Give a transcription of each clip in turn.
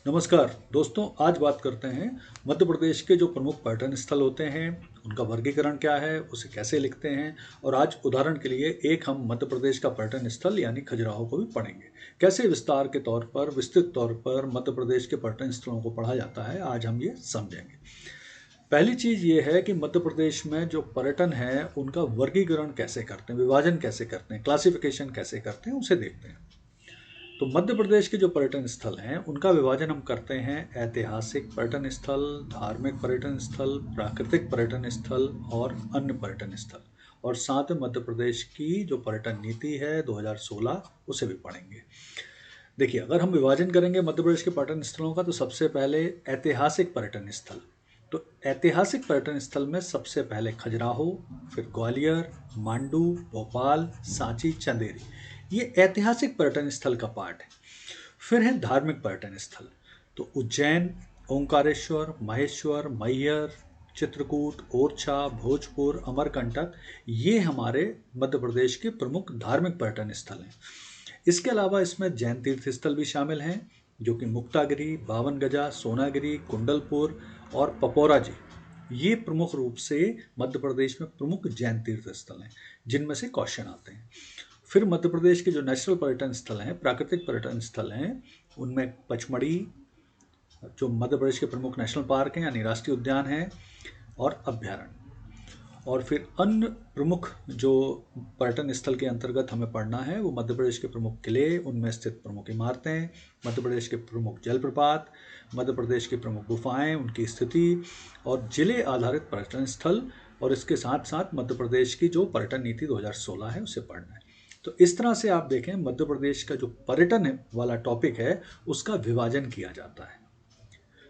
नमस्कार दोस्तों, आज बात करते हैं मध्य प्रदेश के जो प्रमुख पर्यटन स्थल होते हैं उनका वर्गीकरण क्या है, उसे कैसे लिखते हैं। और आज उदाहरण के लिए एक हम मध्य प्रदेश का पर्यटन स्थल यानी खजुराहो को भी पढ़ेंगे। कैसे विस्तार के तौर पर, विस्तृत तौर पर मध्य प्रदेश के पर्यटन स्थलों को पढ़ा जाता है, आज हम ये समझेंगे। पहली चीज़ ये है कि मध्य प्रदेश में जो पर्यटन है उनका वर्गीकरण कैसे करते हैं, विभाजन कैसे करते हैं, क्लासिफिकेशन कैसे करते हैं, उसे देखते हैं। तो मध्य प्रदेश के जो पर्यटन स्थल हैं उनका विभाजन हम करते हैं ऐतिहासिक पर्यटन स्थल, धार्मिक पर्यटन स्थल, प्राकृतिक पर्यटन स्थल और अन्य पर्यटन स्थल। और साथ में मध्य प्रदेश की जो पर्यटन नीति है 2016 उसे भी पढ़ेंगे। देखिए, अगर हम विभाजन करेंगे मध्य प्रदेश के पर्यटन स्थलों का तो सबसे पहले ऐतिहासिक पर्यटन स्थल। तो ऐतिहासिक पर्यटन स्थल में सबसे पहले खजुराहो, फिर ग्वालियर, मांडू, भोपाल, सांची, चंदेरी, ये ऐतिहासिक पर्यटन स्थल का पार्ट है। फिर है धार्मिक पर्यटन स्थल। तो उज्जैन, ओंकारेश्वर, महेश्वर, मैहर, चित्रकूट, ओरछा, भोजपुर, अमरकंटक, ये हमारे मध्य प्रदेश के प्रमुख धार्मिक पर्यटन स्थल हैं। इसके अलावा इसमें जैन तीर्थ स्थल भी शामिल हैं, जो कि मुक्तागिरी, बावन गजा, सोनागिरी, कुंडलपुर और पपौरा जी, ये प्रमुख रूप से मध्य प्रदेश में प्रमुख जैन तीर्थ स्थल हैं जिनमें से क्वेश्चन आते हैं। फिर मध्य प्रदेश के जो नेशनल पर्यटन स्थल हैं, प्राकृतिक पर्यटन स्थल हैं, उनमें पचमढ़ी, जो मध्य प्रदेश के प्रमुख नेशनल पार्क हैं यानी राष्ट्रीय उद्यान हैं, और अभ्यारण्य। और फिर अन्य प्रमुख जो पर्यटन स्थल के अंतर्गत हमें पढ़ना है वो मध्य प्रदेश के प्रमुख किले, उनमें स्थित प्रमुख इमारतें, मध्य प्रदेश के प्रमुख जलप्रपात, मध्य प्रदेश के प्रमुख गुफाएं, उनकी स्थिति और जिले आधारित पर्यटन स्थल, और इसके साथ साथ मध्य प्रदेश की जो पर्यटन नीति 2016 है उसे पढ़ना है। तो इस तरह से आप देखें, मध्य प्रदेश का जो पर्यटन वाला टॉपिक है उसका विभाजन किया जाता है।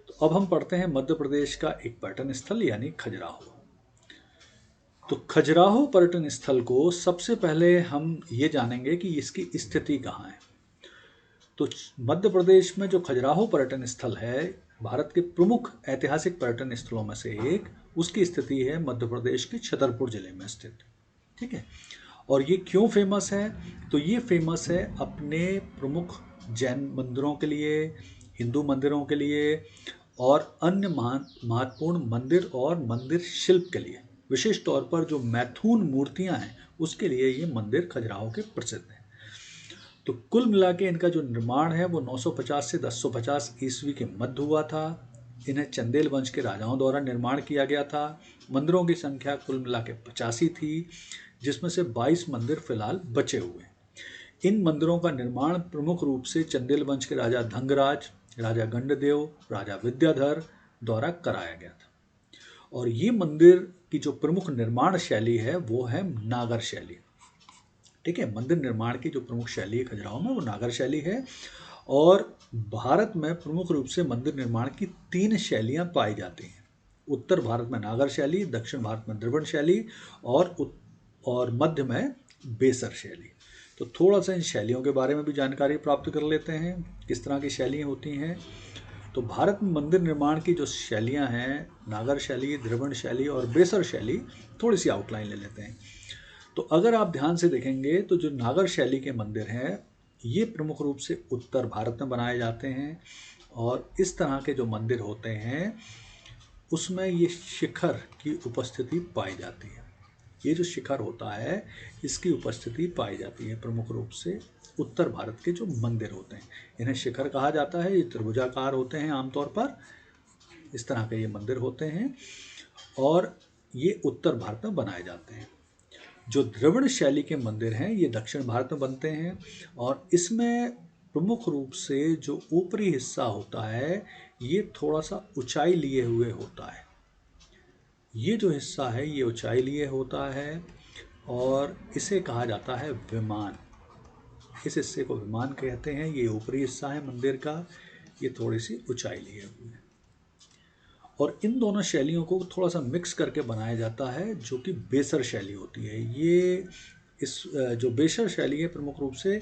तो अब हम पढ़ते हैं मध्य प्रदेश का एक पर्यटन स्थल यानी खजुराहो। तो खजुराहो पर्यटन स्थल को सबसे पहले हम ये जानेंगे कि इसकी स्थिति कहाँ है। तो मध्य प्रदेश में जो खजुराहो पर्यटन स्थल है, भारत के प्रमुख ऐतिहासिक पर्यटन स्थलों में से एक, उसकी स्थिति है मध्य प्रदेश के छतरपुर जिले में स्थित। ठीक है। और ये क्यों फेमस है? तो ये फेमस है अपने प्रमुख जैन मंदिरों के लिए, हिंदू मंदिरों के लिए और अन्य महत्वपूर्ण मंदिर और मंदिर शिल्प के लिए। विशेष तौर पर जो मैथुन मूर्तियां हैं उसके लिए ये मंदिर खजुराहो के प्रसिद्ध हैं। तो कुल मिला के इनका जो निर्माण है वो 950 से 1050 ईस्वी के मध्य हुआ था। इन्हें चंदेल वंश के राजाओं द्वारा निर्माण किया गया था। मंदिरों की संख्या कुल मिला के 85 थी, जिसमें से 22 मंदिर फिलहाल बचे हुए हैं। इन मंदिरों का निर्माण प्रमुख रूप से चंदेल वंश के राजा धंगराज, राजा गंडदेव, राजा विद्याधर द्वारा कराया गया था। और ये मंदिर की जो प्रमुख निर्माण शैली है वो है नागर शैली। ठीक है, मंदिर निर्माण की जो प्रमुख शैली है खजुराहो में वो नागर शैली है। और भारत में प्रमुख रूप से मंदिर निर्माण की 3 शैलियां पाई जाती हैं। उत्तर भारत में नागर शैली, दक्षिण भारत में द्रविड़ शैली और मध्य में बेसर शैली। तो थोड़ा सा इन शैलियों के बारे में भी जानकारी प्राप्त कर लेते हैं, किस तरह की शैलियाँ होती हैं। तो भारत में मंदिर निर्माण की जो शैलियाँ हैं, नागर शैली, द्रविड़ शैली और बेसर शैली, थोड़ी सी आउटलाइन ले लेते हैं। तो अगर आप ध्यान से देखेंगे तो जो नागर शैली के मंदिर हैं ये प्रमुख रूप से उत्तर भारत में बनाए जाते हैं। और इस तरह के जो मंदिर होते हैं उसमें ये शिखर की उपस्थिति पाई जाती है। ये जो शिखर होता है इसकी उपस्थिति पाई जाती है प्रमुख रूप से उत्तर भारत के जो मंदिर होते हैं, इन्हें शिखर कहा जाता है। ये त्रिभुजाकार होते हैं आमतौर पर, इस तरह के ये मंदिर होते हैं और ये उत्तर भारत में बनाए जाते हैं। जो द्रविड़ शैली के मंदिर हैं ये दक्षिण भारत में बनते हैं और इसमें प्रमुख रूप से जो ऊपरी हिस्सा होता है ये थोड़ा सा ऊंचाई लिए हुए होता है। ये जो हिस्सा है ये ऊंचाई लिए होता है और इसे कहा जाता है विमान। इस हिस्से को विमान कहते हैं। ये ऊपरी हिस्सा है मंदिर का, ये थोड़ी सी ऊंचाई लिए हुए है। और इन दोनों शैलियों को थोड़ा सा मिक्स करके बनाया जाता है जो कि बेसर शैली होती है। ये इस जो बेसर शैली है प्रमुख रूप से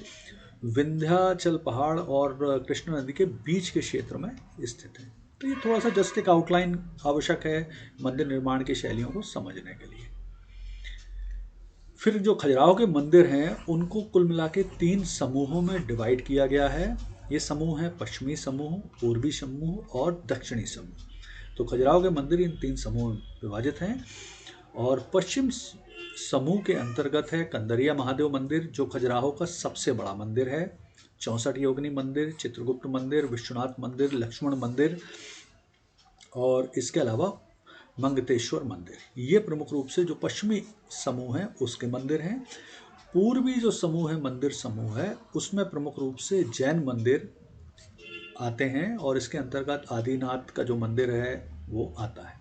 विंध्याचल पहाड़ और कृष्णा नदी के बीच के क्षेत्र में स्थित है। तो ये थोड़ा सा जस्ट एक आउटलाइन आवश्यक है मंदिर निर्माण की शैलियों को समझने के लिए। फिर जो खजुराहो के मंदिर हैं उनको कुल मिला के 3 समूहों में डिवाइड किया गया है। ये समूह है पश्चिमी समूह, पूर्वी समूह और दक्षिणी समूह। तो खजुराहो के मंदिर इन 3 समूह में विभाजित हैं। और पश्चिम समूह के अंतर्गत है कंदरिया महादेव मंदिर, जो खजुराहो का सबसे बड़ा मंदिर है। 64 योगिनी मंदिर, चित्रगुप्त मंदिर, विश्वनाथ मंदिर, लक्ष्मण मंदिर और इसके अलावा मंगतेश्वर मंदिर, ये प्रमुख रूप से जो पश्चिमी समूह है उसके मंदिर हैं। पूर्वी जो समूह है मंदिर समूह है, उसमें प्रमुख रूप से जैन मंदिर आते हैं और इसके अंतर्गत आदिनाथ का जो मंदिर है वो आता है।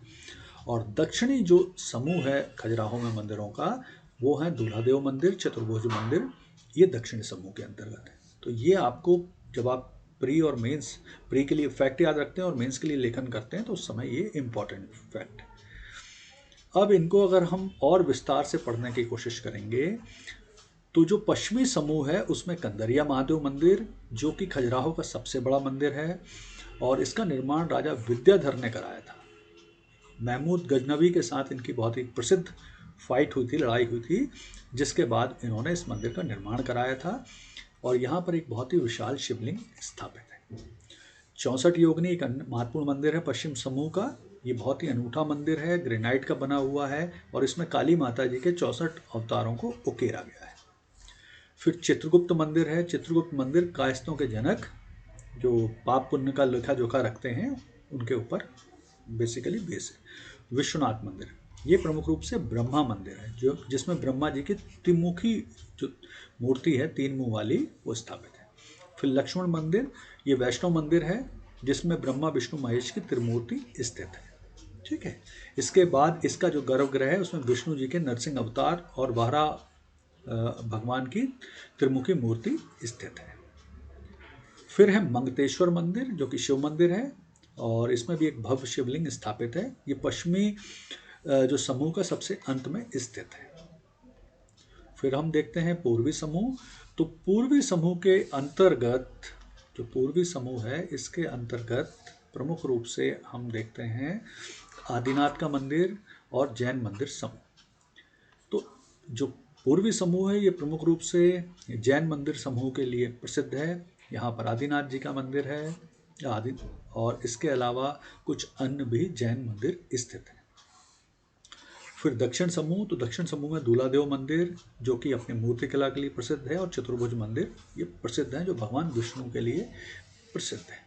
और दक्षिणी जो समूह है खजुराहो में मंदिरों का, वो है दूल्हादेव मंदिर, चतुर्भुज मंदिर, ये दक्षिणी समूह के अंतर्गत है। तो ये आपको जब आप प्री और मेंस, प्री के लिए फैक्ट याद रखते हैं और मेंस के लिए लेखन करते हैं तो उस समय ये इंपॉर्टेंट फैक्ट है। अब इनको अगर हम और विस्तार से पढ़ने की कोशिश करेंगे तो जो पश्चिमी समूह है उसमें कंदरिया महादेव मंदिर, जो कि खजुराहो का सबसे बड़ा मंदिर है और इसका निर्माण राजा विद्याधर ने कराया था। महमूद गजनवी के साथ इनकी बहुत ही प्रसिद्ध फाइट हुई थी, लड़ाई हुई थी, जिसके बाद इन्होंने इस मंदिर का निर्माण कराया था। और यहाँ पर एक बहुत ही विशाल शिवलिंग स्थापित है। 64 योगिनी एक महत्वपूर्ण मंदिर है पश्चिम समूह का। ये बहुत ही अनूठा मंदिर है, ग्रेनाइट का बना हुआ है और इसमें काली माता जी के 64 अवतारों को उकेरा गया है। फिर चित्रगुप्त मंदिर है। चित्रगुप्त मंदिर कायस्थों के जनक, जो पाप पुण्य का लेखा जोखा रखते हैं, उनके ऊपर बेसिकली बेस है। विश्वनाथ मंदिर, ये प्रमुख रूप से ब्रह्मा मंदिर है, जो जिसमें ब्रह्मा जी की त्रिमुखी जो मूर्ति है 3 मुंह वाली, वो स्थापित है। फिर लक्ष्मण मंदिर, ये वैष्णव मंदिर है जिसमें ब्रह्मा विष्णु महेश की त्रिमूर्ति स्थित है। ठीक है। इसके बाद इसका जो गर्भगृह है उसमें विष्णु जी के नरसिंह अवतार और वाराह भगवान की त्रिमुखी मूर्ति स्थित है। फिर है मंगतेश्वर मंदिर, जो कि शिव मंदिर है और इसमें भी एक भव्य शिवलिंग स्थापित है। ये पश्चिमी जो समूह का सबसे अंत में स्थित है। फिर हम देखते हैं पूर्वी समूह। तो पूर्वी समूह के अंतर्गत, जो पूर्वी समूह है इसके अंतर्गत प्रमुख रूप से हम देखते हैं आदिनाथ का मंदिर और जैन मंदिर समूह। तो जो पूर्वी समूह है ये प्रमुख रूप से जैन मंदिर समूह के लिए प्रसिद्ध है। यहाँ पर आदिनाथ जी का मंदिर है आदि, और इसके अलावा कुछ अन्य भी जैन मंदिर स्थित हैं। फिर दक्षिण समूह, तो दक्षिण समूह में दूल्हादेव मंदिर, जो कि अपनी मूर्ति कला के लिए प्रसिद्ध है, और चतुर्भुज मंदिर ये प्रसिद्ध हैं, जो भगवान विष्णु के लिए प्रसिद्ध है।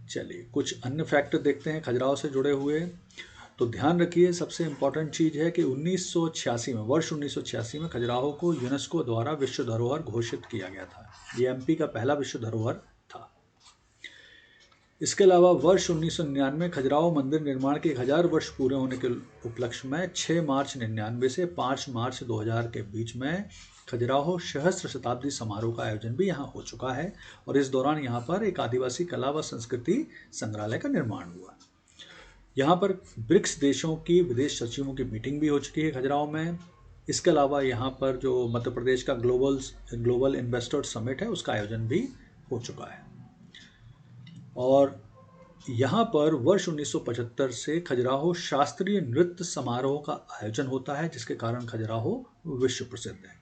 चलिए कुछ अन्य फैक्ट देखते हैं खजुराहो से जुड़े हुए। तो ध्यान रखिए, सबसे इम्पॉर्टेंट चीज़ है कि 1986 में, वर्ष 1986 में खजुराहो को यूनेस्को द्वारा विश्व धरोहर घोषित किया गया था। ये एमपी का पहला विश्व धरोहर था। इसके अलावा वर्ष 1999 खजुराहो मंदिर निर्माण के 1000 वर्ष पूरे होने के उपलक्ष्य में 6 मार्च 1999 से 5 मार्च 2000 के बीच में खजुराहो सहस्त्र शताब्दी समारोह का आयोजन भी यहाँ हो चुका है। और इस दौरान यहाँ पर एक आदिवासी कला व संस्कृति संग्रहालय का निर्माण हुआ। यहाँ पर ब्रिक्स देशों की विदेश सचिवों की मीटिंग भी हो चुकी है खजुराहो में। इसके अलावा यहाँ पर जो मध्य प्रदेश का ग्लोबल इन्वेस्टर समिट है उसका आयोजन भी हो चुका है। और यहाँ पर वर्ष 1975 से खजुराहो शास्त्रीय नृत्य समारोह का आयोजन होता है, जिसके कारण खजुराहो विश्व प्रसिद्ध है।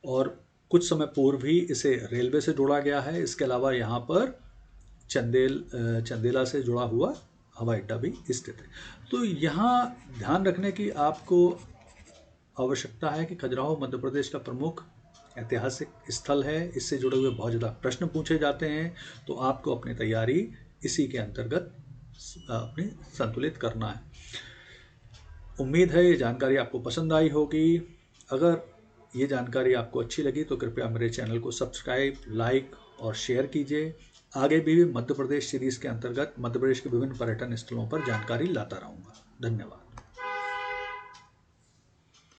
और कुछ समय पूर्व ही इसे रेलवे से जोड़ा गया है। इसके अलावा यहाँ पर चंदेला से जुड़ा हुआ हवाई अड्डा भी स्थित है। तो यहाँ ध्यान रखने की आपको आवश्यकता है कि खजुराहो मध्य प्रदेश का प्रमुख ऐतिहासिक स्थल है। इससे जुड़े हुए बहुत ज़्यादा प्रश्न पूछे जाते हैं, तो आपको अपनी तैयारी इसी के अंतर्गत अपनी संतुलित करना है। उम्मीद है ये जानकारी आपको पसंद आई होगी। अगर ये जानकारी आपको अच्छी लगी तो कृपया मेरे चैनल को सब्सक्राइब, लाइक और शेयर कीजिए। आगे भी मध्य प्रदेश सीरीज़ के अंतर्गत मध्य प्रदेश के विभिन्न पर्यटन स्थलों पर जानकारी लाता रहूँगा। धन्यवाद।